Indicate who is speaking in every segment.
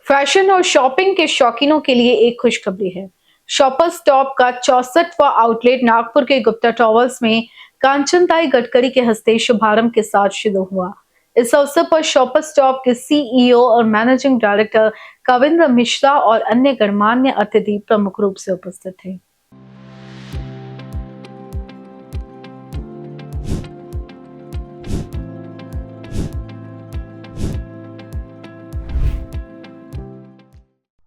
Speaker 1: Fashion और shopping के शौकीनों के लिए एक खुशखबरी है। शॉपर्स स्टॉप का 64वां आउटलेट नागपुर के गुप्ता टॉवर्स में कांचनताई गडकरी के हस्ते शुभारंभ के साथ शुरू हुआ। इस अवसर पर शॉपर्स स्टॉप के सीईओ और मैनेजिंग डायरेक्टर कविंद्र मिश्रा और अन्य गणमान्य अतिथि प्रमुख रूप से उपस्थित थे।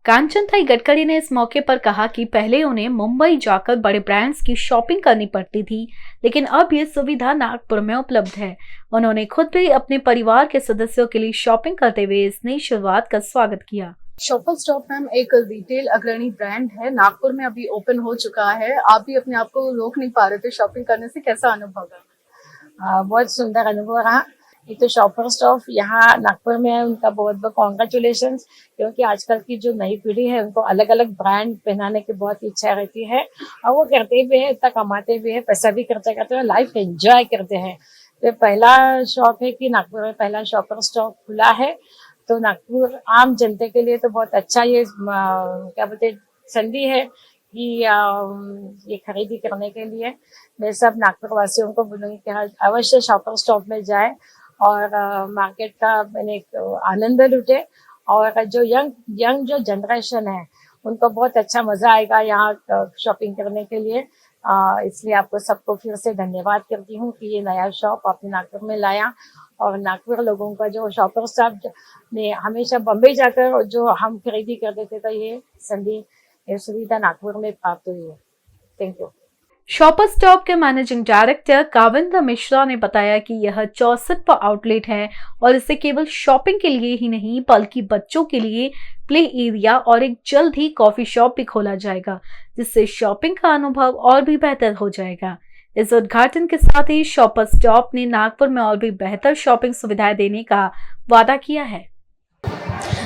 Speaker 1: कांचनताई गडकरी ने इस मौके पर कहा कि पहले उन्हें मुंबई जाकर बड़े ब्रांड्स की शॉपिंग करनी पड़ती थी, लेकिन अब ये सुविधा नागपुर में उपलब्ध है। उन्होंने खुद भी अपने परिवार के सदस्यों के लिए शॉपिंग करते हुए इस नई शुरुआत का स्वागत किया।
Speaker 2: शॉपर्स स्टॉप मैम एक रिटेल अग्रणी ब्रांड है, नागपुर में अभी ओपन हो चुका है। आप भी अपने आप को रोक नहीं पा रहे थे शॉपिंग करने से, कैसा अनुभव रहा?
Speaker 3: बहुत सुंदर अनुभव रहा। ये तो शॉपर्स स्टॉप यहाँ नागपुर में है, उनका बहुत बहुत कॉन्ग्रेचुलेशन, क्योंकि आजकल की जो नई पीढ़ी है उनको अलग अलग ब्रांड पहनाने की बहुत इच्छा रहती है और वो करते भी है, इतना कमाते भी है, पैसा भी खर्चा करते हैं, लाइफ एंजॉय करते हैं। तो पहला शॉप है कि नागपुर में पहला शॉपर्स स्टॉप खुला है, तो नागपुर आम जनता के लिए तो बहुत अच्छा ये क्या बोलते संधि है कि ये खरीदी करने के लिए मैं सब नागपुर वासियों को बोलूँगी कि अवश्य शॉपर स्टॉप में जाए और मार्केट का मैंने एक आनंद लूटे। और जो यंग जो जनरेशन है उनको बहुत अच्छा मजा आएगा यहाँ शॉपिंग करने के लिए। इसलिए आपको सबको फिर से धन्यवाद करती हूँ कि ये नया शॉप आपने नागपुर में लाया और नागपुर लोगों का जो शॉपर स्टॉप ने हमेशा बम्बई जाकर जो हम खरीदी करते थे, तो ये सुविधा नागपुर में प्राप्त हुई है। Thank you.
Speaker 1: शॉपर्स स्टॉप के मैनेजिंग डायरेक्टर कविंद्र मिश्रा ने बताया कि यह 64वां आउटलेट है और इसे केवल शॉपिंग के लिए ही नहीं बल्कि बच्चों के लिए प्ले एरिया और एक जल्द ही कॉफी शॉप भी खोला जाएगा, जिससे शॉपिंग का अनुभव और भी बेहतर हो जाएगा। इस उद्घाटन के साथ ही शॉपर्स स्टॉप ने नागपुर में और भी बेहतर शॉपिंग सुविधाएं देने का वादा किया है।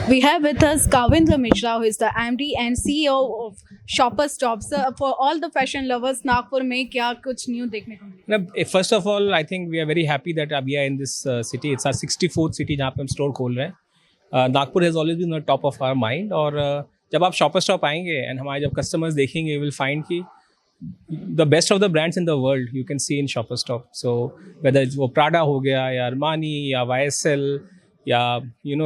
Speaker 4: We have with us Kavindra Mishra, who is the MD and CEO of Shoppers Stop. Sir, for all the fashion lovers, Nagpur में क्या कुछ new देखने को मिला?
Speaker 5: First of all, I think we are very happy that we are in this city. It's our 64th city जहाँ पे हम store खोल रहे हैं। Nagpur has always been on top of our mind। और जब आप शॉपर स्टॉप आएंगे एंड हमारे जब कस्टमर्स देखेंगे, विल फाइंड कि the best of the brands in the world you can see in Shopper Stop. So whether वो प्राडा हो गया या अरमानी या YSL या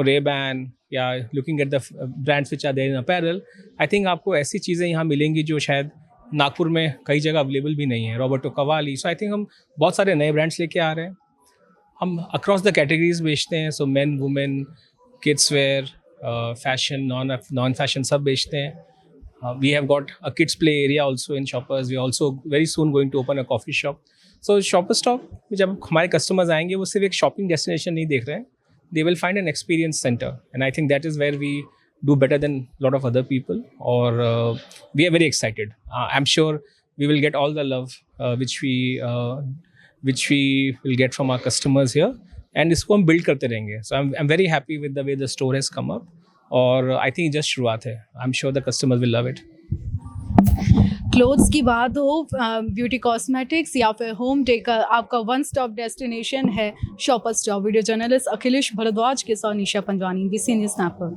Speaker 5: Ray-Ban या looking at the brands which are there in apparel, I think आपको ऐसी चीज़ें यहाँ मिलेंगी जो शायद नागपुर में कई जगह अवेलेबल भी नहीं है। Roberto qawwali, so I think हम बहुत सारे नए ब्रांड्स लेके आ रहे हैं। हम अक्रॉस द कैटेगरीज बेचते हैं, so men women kids wear fashion non fashion सब बेचते हैं। We have got a kids play area also in shoppers. We also very soon going to open a coffee shop. So shopper stop में जब हमारे customers आएंगे वो सिर्फ एक शॉपिंग डेस्टिनेशन नहीं देख रहे हैं, they will find an experience center, and I think that is where we do better than a lot of other people, or we are very excited. I'm sure we will get all the love which we will get from our customers here, and इसको हम build करते रहेंगे. So I'm very happy with the way the store has come up, और I think just शुरुआत है. I'm sure the customers will love it.
Speaker 4: Clothes की बात हो, ब्यूटी कॉस्मेटिक्स या फिर होम टेकर, आपका वन स्टॉप डेस्टिनेशन है shopper stop. Video journalist Akhilesh Bharadwaj के साथ निशा पंजवानी, BC न्यूज़ नागपुर।